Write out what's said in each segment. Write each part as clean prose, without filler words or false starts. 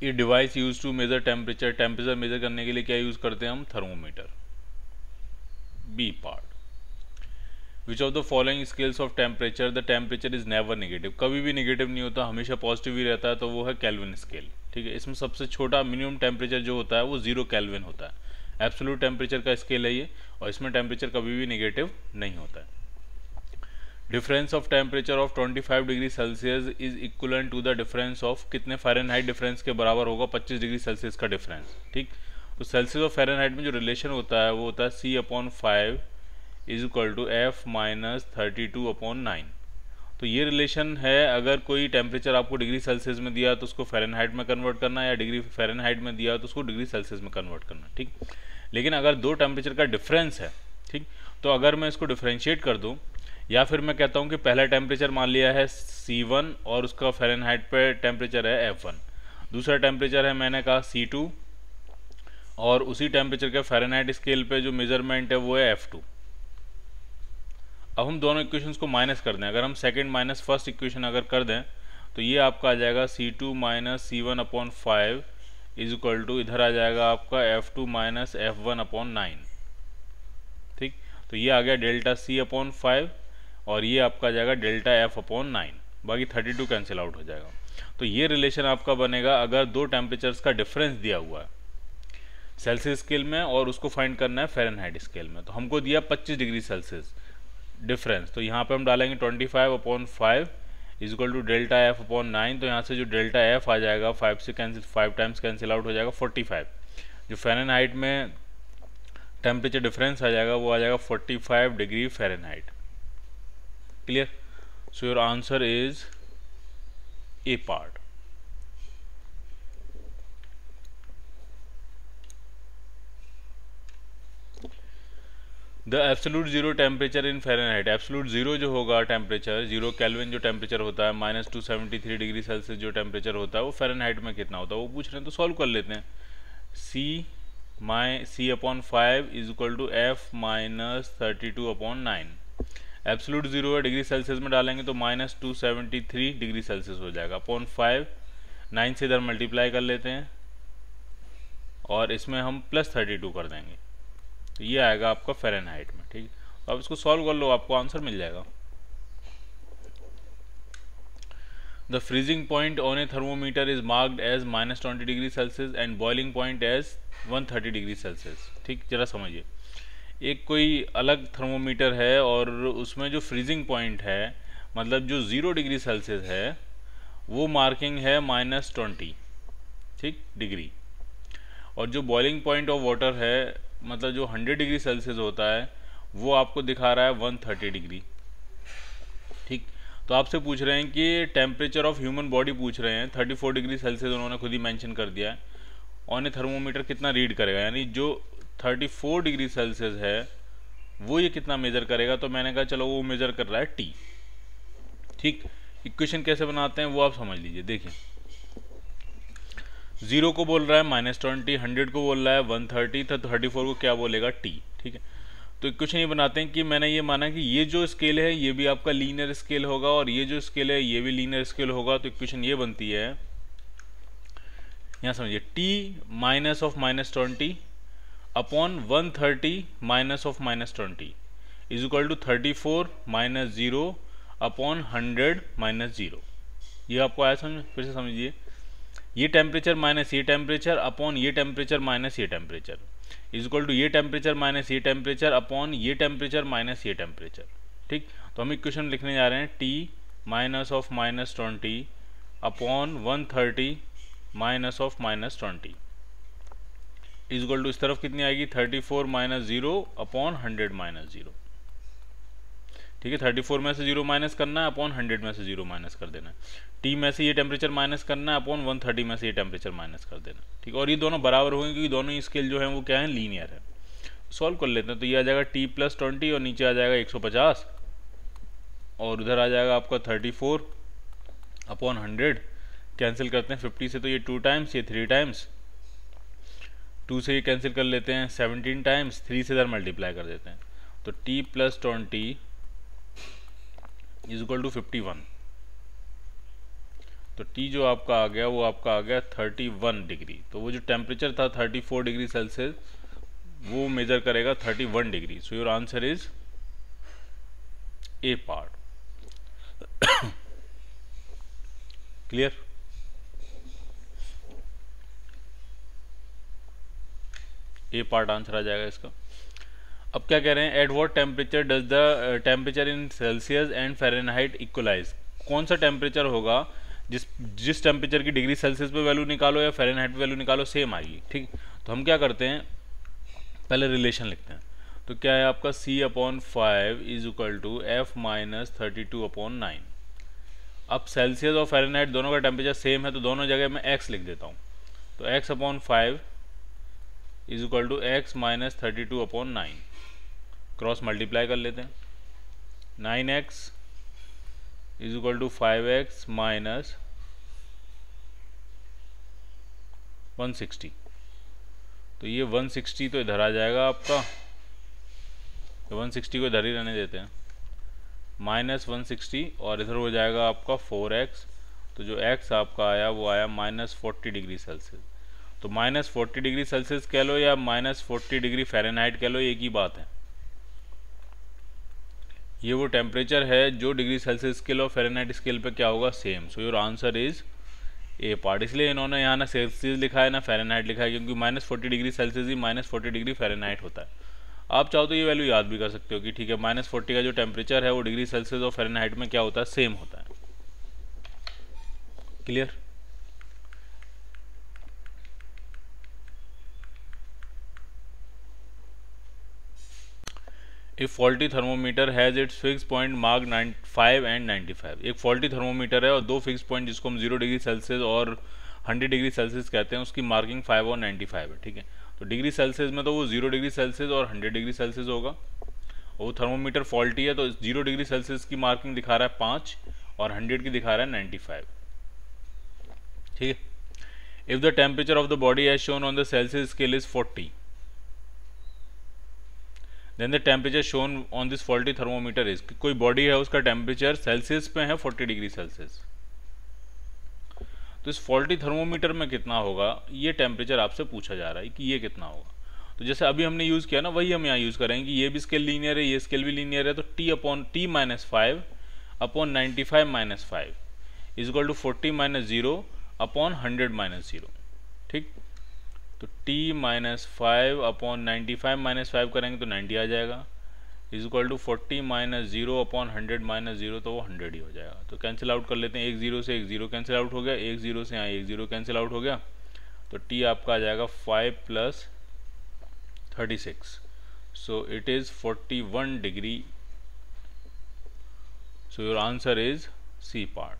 ये device use to measure temperature, temperature measure करने के लिए क्या यूज करते हैं हम? Thermometer. B part, which of the following scales of temperature the temperature is never negative, कभी भी नेगेटिव नहीं होता, हमेशा पॉजिटिव ही रहता है, तो वो है केल्विन स्केल। ठीक है, इसमें सबसे छोटा मिनिमम टेम्परेचर जो होता है वो 0 केल्विन होता है। एब्सोल्यूट टेम्परेचर का स्केल है ये, और इसमें टेम्परेचर कभी भी नेगेटिव नहीं होता है। Difference of temperature of 25 degree Celsius is equivalent to the difference of, कितने फ़ारेनहाइट डिफरेंस के बराबर होगा? 25 डिग्री सेल्सियस का डिफरेंस। ठीक, तो सेल्सियस और फ़ारेनहाइट में जो रिलेशन होता है वो होता है C/5 is equal to F minus 32/9। तो ये रिलेशन है, अगर कोई टेम्परेचर आपको डिग्री सेल्सियस में दिया तो उसको फ़ारेनहाइट में कन्वर्ट करना, या डिग्री फ़ारेनहाइट में दिया तो उसको डिग्री सेल्सियस में कन्वर्ट करना। ठीक, लेकिन अगर दो टेम्परेचर का डिफरेंस है, ठीक, तो अगर मैं इसको डिफ्रेंशिएट कर दूं, या फिर मैं कहता हूं कि पहला टेम्परेचर मान लिया है C1 और उसका फ़ारेनहाइट पे टेम्परेचर है F1, दूसरा टेम्परेचर है मैंने कहा C2, और उसी टेम्परेचर के फ़ारेनहाइट स्केल पे जो मेजरमेंट है वो है F2। अब हम दोनों इक्वेशंस को माइनस कर दें, अगर हम सेकंड माइनस फर्स्ट इक्वेशन अगर कर दें तो ये आपका आ जाएगा C2 minus C1/5 is equal to, इधर आ जाएगा आपका F2 माइनस F1/9। ठीक, तो ये आ गया डेल्टा C/5 और ये आपका आ जाएगा डेल्टा F/9, बाकी 32 कैंसिल आउट हो जाएगा। तो ये रिलेशन आपका बनेगा अगर दो टेम्परेचर्स का डिफरेंस दिया हुआ है सेल्सियस स्केल में और उसको फाइंड करना है फ़ारेनहाइट स्केल में। तो हमको दिया 25 डिग्री सेल्सियस डिफरेंस, तो यहाँ पे हम डालेंगे 25/5 is equal to delta F/9। तो यहाँ से जो डेल्टा F आ जाएगा 5 से कैंसिल, 5 टाइम्स कैंसिल आउट हो जाएगा 45। जो फ़ारेनहाइट में टेम्परेचर डिफरेंस आ जाएगा वो आ जाएगा 45 degree Fahrenheit. Clear? So your answer is A part. The absolute zero temperature in Fahrenheit, absolute zero जो होगा टेम्परेचर, 0 केल्विन जो टेम्परेचर होता है, माइनस 273 डिग्री सेल्सियस जो टेम्परेचर होता है वो फ़ारेनहाइट में कितना होता है वो पूछ रहे हैं, तो सॉल्व कर लेते हैं। C/5 is equal to F minus 32/9। Absolute zero है, डिग्री सेल्सियस में डालेंगे तो माइनस 273 डिग्री सेल्सियस हो जाएगा, अपॉन 5, 9 से इधर मल्टीप्लाई कर लेते हैं और इसमें हम प्लस 32 कर देंगे, तो ये आएगा आपका फ़ारेनहाइट में। ठीक, तो अब इसको सॉल्व कर लो, आपको आंसर मिल जाएगा। The freezing point on a thermometer is marked as -20 degree Celsius and boiling point as 130 degree Celsius. ठीक, जरा समझिए, एक कोई अलग थर्मोमीटर है और उसमें जो फ्रीजिंग पॉइंट है, मतलब जो 0 डिग्री सेल्सियस है, वो मार्किंग है -20, ठीक, डिग्री, और जो बॉइलिंग पॉइंट ऑफ वाटर है, मतलब जो 100 डिग्री सेल्सियस होता है, वो आपको दिखा रहा है 130 डिग्री। ठीक, तो आपसे पूछ रहे हैं कि टेम्परेचर ऑफ ह्यूमन बॉडी पूछ रहे हैं, 34 डिग्री सेल्सियस उन्होंने खुद ही मेंशन कर दिया है, ऑन ए थर्मोमीटर कितना रीड करेगा, यानी जो 34 डिग्री सेल्सियस है वो ये कितना मेजर करेगा। तो मैंने कहा चलो वो मेजर कर रहा है T। ठीक, इक्वेशन कैसे बनाते हैं वो आप समझ लीजिए। देखिए, 0 को बोल रहा है -20, 100 को बोल रहा है 130, तो 34 को क्या बोलेगा? T। ठीक है, तो इक्वेशन ये बनाते हैं कि मैंने ये माना कि ये जो स्केल है ये भी आपका लीनियर स्केल होगा और ये जो स्केल है ये भी लीनियर स्केल होगा। तो इक्वेशन ये बनती है, यहाँ समझिए, T minus of -20 upon 130 minus of -20 is equal to 34 minus 0 upon 100 minus 0। ये आपको आया समझ? फिर से समझिए, ये टेम्परेचर माइनस ये टेम्परेचर अपॉन ये टेम्परेचर माइनस ये टेम्परेचर इज इक्वल टू ये टेम्परेचर माइनस ये टेम्परेचर अपॉन ये टेम्परेचर माइनस ये टेम्परेचर। ठीक, तो हम इक्वेशन लिखने जा रहे हैं T minus of -20 upon 130 minus of -20 is equal to, इस तरफ कितनी आएगी? 34 माइनस 0 अपॉन 100 माइनस 0। ठीक है, 34 में से 0 माइनस करना है, अपॉन 100 में से 0 माइनस कर देना है, T में से ये टेम्परेचर माइनस करना है, अपॉन 130 में से ये टेम्परेचर माइनस कर देना। ठीक, और ये दोनों बराबर होंगे क्योंकि दोनों ही स्केल जो है वो क्या है? लीनियर है। सॉल्व कर लेते हैं, तो ये आ जाएगा T प्लस 20 और नीचे आ जाएगा 150 और उधर आ जाएगा आपका 34 अपॉन 100, कैंसिल करते हैं 50 से, तो ये 2 टाइम्स, ये 3 टाइम्स, 2 से ये कैंसिल कर लेते हैं 17 टाइम्स, 3 से इधर मल्टीप्लाई कर देते हैं, तो T plus 20 is equal to 51। तो टी जो आपका आ गया वो आपका आ गया 31 डिग्री। तो वो जो टेम्परेचर था 34 डिग्री सेल्सियस वो मेजर करेगा 31 degree. So your answer is A part. Clear? A part answer आ जाएगा इसका। अब क्या कह रहे हैं, at what temperature does the temperature in Celsius and Fahrenheit equalise. कौन सा टेम्परेचर होगा जिस टेम्परेचर की डिग्री सेल्सियस पे वैल्यू निकालो या फ़ारेनहाइट पे वैल्यू निकालो सेम आएगी। ठीक, तो हम क्या करते हैं, पहले रिलेशन लिखते हैं। तो क्या है आपका C/5 is equal to F minus 32/9। अब सेल्सियस और फ़ारेनहाइट दोनों का टेम्परेचर सेम है तो दोनों जगह मैं x लिख देता हूँ। तो x/5 is equal to x minus 32/9, cross multiply कर लेते हैं। 9x is equal to 5x minus 160। तो ये 160 तो इधर आ जाएगा आपका, तो 160 को इधर ही रहने देते हैं, माइनस 160 और इधर हो जाएगा आपका 4x। तो जो x आपका आया वो आया माइनस 40 डिग्री सेल्सियस। तो माइनस 40 डिग्री सेल्सियस कह लो या माइनस 40 डिग्री फ़ारेनहाइट कह लो, एक ही बात है। ये वो टेम्परेचर है जो डिग्री सेल्सियस स्केल और फ़ारेनहाइट स्केल पे क्या होगा, same. So your answer is A part. इसलिए इन्होंने यहाँ ना सेल्सियस लिखा है ना फ़ारेनहाइट लिखा है, क्योंकि माइनस 40 डिग्री सेल्सियस ही माइनस 40 डिग्री फ़ारेनहाइट होता है। आप चाहो तो ये वैल्यू याद भी कर सकते हो कि ठीक है, माइनस 40 का जो टेम्परेचर है वो डिग्री सेल्सियस और फ़ारेनहाइट में क्या होता है, सेम होता है। क्लियर? एक faulty thermometer has its fix point mark 5 and 95। एक फॉल्टी थर्मोमीटर है और दो फिक्स पॉइंट जिसको हम 0 डिग्री सेल्सियस और 100 डिग्री सेल्सियस कहते हैं, उसकी मार्किंग 5 और 95 है। ठीक है, तो डिग्री सेल्सियस में तो वो 0 डिग्री सेल्सियस और 100 डिग्री सेल्सियस होगा। वो थर्मोमीटर फॉल्टी है तो 0 डिग्री सेल्सियस की मार्किंग दिखा रहा है 5 और 100 की दिखा रहा है 95। ठीक है, if the temperature of the body as shown on the Celsius scale is 40, then the temperature shown on this faulty thermometer is, कोई बॉडी है उसका टेम्परेचर सेल्सियस पे है 40 डिग्री सेल्सियस, तो इस फॉल्टी थर्मोमीटर में कितना होगा ये टेम्परेचर आपसे पूछा जा रहा है कि ये कितना होगा। तो जैसे अभी हमने यूज़ किया ना वही हम यहाँ यूज़ करेंगे कि ये भी स्केल लीनियर है, ये स्केल भी लीनियर है, तो t/t minus 5 upon 95 minus 5 is equal to 40 minus 0 upon 100 minus 0। ठीक, तो t माइनस 5 अपॉन 95 माइनस 5 करेंगे तो 90 आ जाएगा, is equal to 40 minus 0 upon 100 minus 0, तो वो 100 ही हो जाएगा। तो कैंसिल आउट कर लेते हैं, एक 0 से एक 0 कैंसिल आउट हो गया, एक 0 से यहाँ एक 0 कैंसिल आउट हो गया, तो t आपका आ जाएगा 5 plus 36, so it is 41 degree. So your answer is C part.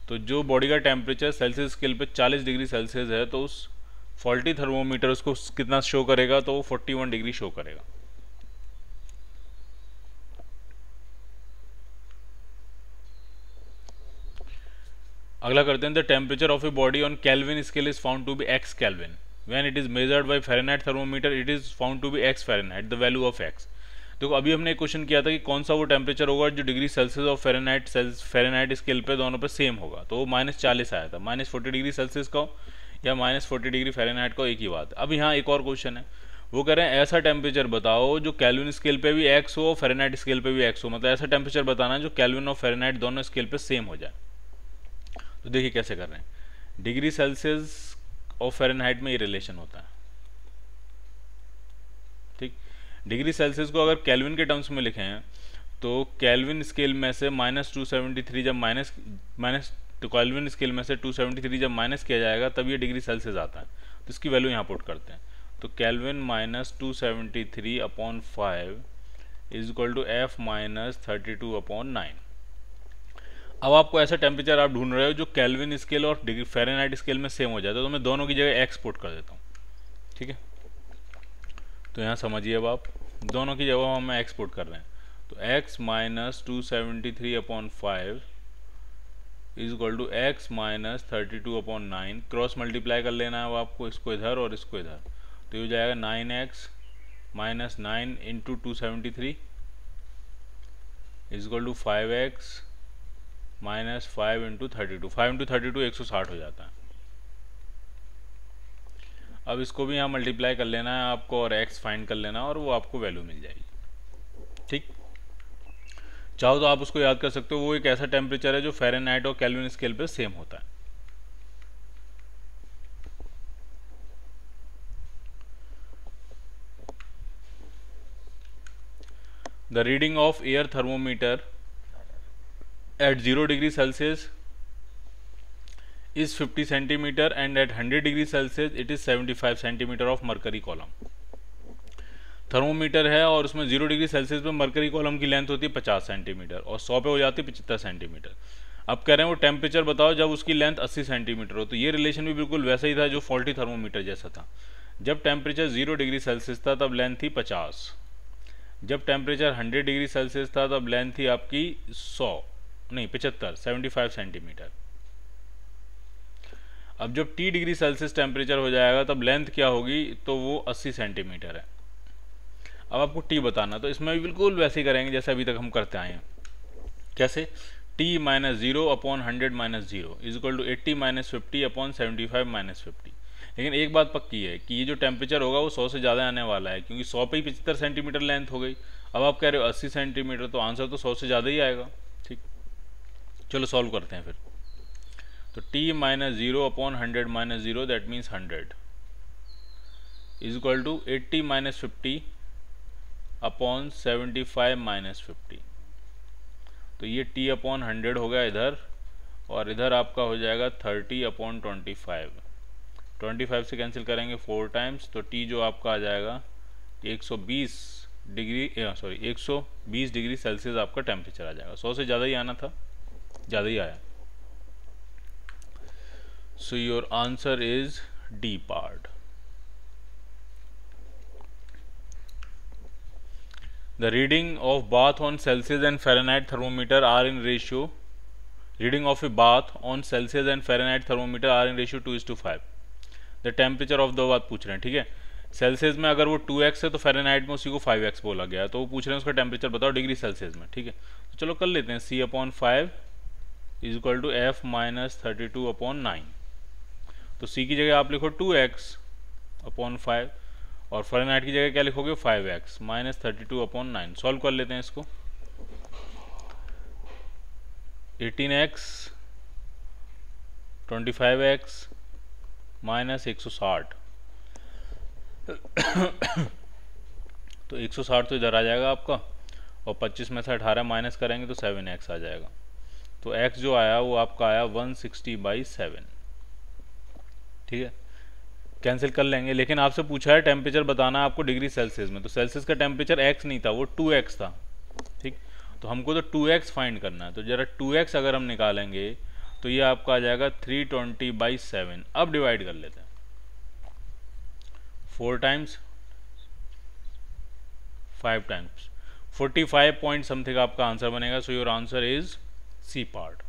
तो जो बॉडी का टेम्परेचर सेल्सियस स्केल पे 40 डिग्री सेल्सियस है तो उस फॉल्टी थर्मोमीटर उसको कितना शो करेगा, तो वो 41 डिग्री शो करेगा। अगला करते हैं, the temperature of a body on Kelvin scale is found to be x Kelvin, when it is measured by Fahrenheit thermometer it is found to be x Fahrenheit, the value of x। देखो अभी हमने एक question किया था कि कौन सा वो टेम्परेचर होगा जो डिग्री सेल्सियस और फ़ारेनहाइट स्केल पे दोनों पे सेम होगा, तो वो -40 आया था, -40 डिग्री सेल्सियस का हो या -40 डिग्री फ़ारेनहाइट का, एक ही बात। अब यहाँ एक और क्वेश्चन है, वो कह रहे हैं ऐसा टेम्परेचर बताओ जो केल्विन स्केल पे भी x हो, फ़ारेनहाइट स्केल पे भी x हो, मतलब ऐसा टेम्परेचर बताना है जो केल्विन और फ़ारेनहाइट दोनों स्केल पे सेम हो जाए। तो देखिए कैसे कर रहे हैं, डिग्री सेल्सियस और फ़ारेनहाइट में ये रिलेशन होता है। ठीक, डिग्री सेल्सियस को अगर केल्विन के टर्म्स में लिखें तो केल्विन स्केल में से -273 जब माइनस तो केल्विन स्केल में से 273 जब माइनस किया जाएगा तब ये डिग्री सेल्सियस आता है, तो इसकी वैल्यू यहाँ पुट करते हैं। तो Kelvin minus 273 upon 5 is equal to F minus 32/9। अब आपको ऐसा टेम्परेचर आप ढूंढ रहे हो जो केल्विन स्केल और डिग्री फ़ारेनहाइट स्केल में सेम हो जाता है, तो मैं दोनों की जगह x पुट कर देता हूँ। ठीक है, तो यहाँ समझिए अब आप दोनों की जगह हम x पुट कर रहे हैं, तो x minus 273 upon 5 is equal to x minus 32/9, cross multiply कर लेना है अब आपको, इसको इधर और इसको इधर, तो ये हो जाएगा 9x minus 9 into 273 is equal to 5x minus 5 into 32, 5 into 32 160 हो जाता है। अब इसको भी यहाँ मल्टीप्लाई कर लेना है आपको और x फाइंड कर लेना है और वो आपको वैल्यू मिल जाएगी। ठीक, चाहो तो आप उसको याद कर सकते हो। वो एक ऐसा टेम्परेचर है जो फ़ारेनहाइट और केल्विन स्केल पे सेम होता है। The reading of air thermometer at 0 degree Celsius is 50 centimeter and at 100 degree Celsius it is 75 centimeter of mercury column। Thermometer है और उसमें 0 डिग्री सेल्सियस पे मरकरी कॉलम की लेंथ होती है 50 सेंटीमीटर और 100 पे हो जाती है 75 सेंटीमीटर। अब कह रहे हैं वो टेम्परेचर बताओ जब उसकी लेंथ 80 सेंटीमीटर हो। तो ये रिलेशन भी बिल्कुल वैसा ही था जो फॉल्टी थर्मोमीटर जैसा था। जब टेम्परेचर 0 डिग्री सेल्सियस था तब लेंथ थी 50, जब टेम्परेचर 100 डिग्री सेल्सियस था तब लेंथ थी आपकी 75 सेंटीमीटर। अब जब T डिग्री सेल्सियस टेम्परेचर हो जाएगा तब लेंथ क्या होगी, तो वो 80 सेंटीमीटर है। अब आपको T बताना, तो इसमें भी बिल्कुल वैसे ही करेंगे जैसे अभी तक हम करते आए हैं। कैसे? T minus 0 upon 100 minus 0 is equal to 80 minus 50 upon 75 minus 50। लेकिन एक बात पक्की है कि ये जो टेम्परेचर होगा वो 100 से ज़्यादा आने वाला है, क्योंकि 100 पे ही 75 सेंटीमीटर लेंथ हो गई। अब आप कह रहे हो 80 सेंटीमीटर, तो आंसर तो 100 से ज़्यादा ही आएगा। ठीक, चलो सॉल्व करते हैं फिर। तो T minus 0 upon 100 minus 0 that means 100 is equal to 80 minus 50 upon 75 minus 50। तो ये T अपॉन 100 हो गया इधर, और इधर आपका हो जाएगा 30 अपॉन 25। 25 से कैंसिल करेंगे 4 टाइम्स, तो T जो आपका आ जाएगा 120 डिग्री सेल्सियस आपका टेम्परेचर आ जाएगा। 100 से ज़्यादा ही आना था, ज़्यादा ही आया। सो your answer is D part. The reading of bath on Celsius and Fahrenheit thermometer are in ratio. Reading of a bath on Celsius and Fahrenheit thermometer are in ratio 2:5. The temperature of the बात पूछ रहे हैं, ठीक है। Celsius में अगर वो 2x है तो फ़ारेनहाइट में उसी को 5x बोला गया है, तो वो पूछ रहे हैं उसका टेम्परेचर बताओ डिग्री सेल्सियस में, ठीक है। तो चलो कर लेते हैं। C upon 5 is equal to F minus 32 upon 9। तो C की जगह आप लिखो 2x अपॉन 5 और फ़ारेनहाइट की जगह क्या लिखोगे 5x माइनस 32 अपॉन 9। सॉल्व कर लेते हैं इसको। 18x 25x माइनस 160 तो 160 तो इधर आ जाएगा आपका, और 25 में से 18 माइनस करेंगे तो 7x आ जाएगा। तो x जो आया वो आपका आया 160/7। ठीक है, कैंसिल कर लेंगे। लेकिन आपसे पूछा है टेम्परेचर बताना आपको डिग्री सेल्सियस में, तो सेल्सियस का टेम्परेचर x नहीं था, वो 2x था। ठीक, तो हमको तो 2x फाइंड करना है। तो जरा 2x अगर हम निकालेंगे तो ये आपका आ जाएगा 320/7। अब डिवाइड कर लेते हैं 4 टाइम्स 5 टाइम्स 45 पॉइंट समथिंग आपका आंसर बनेगा। सो your answer is C part.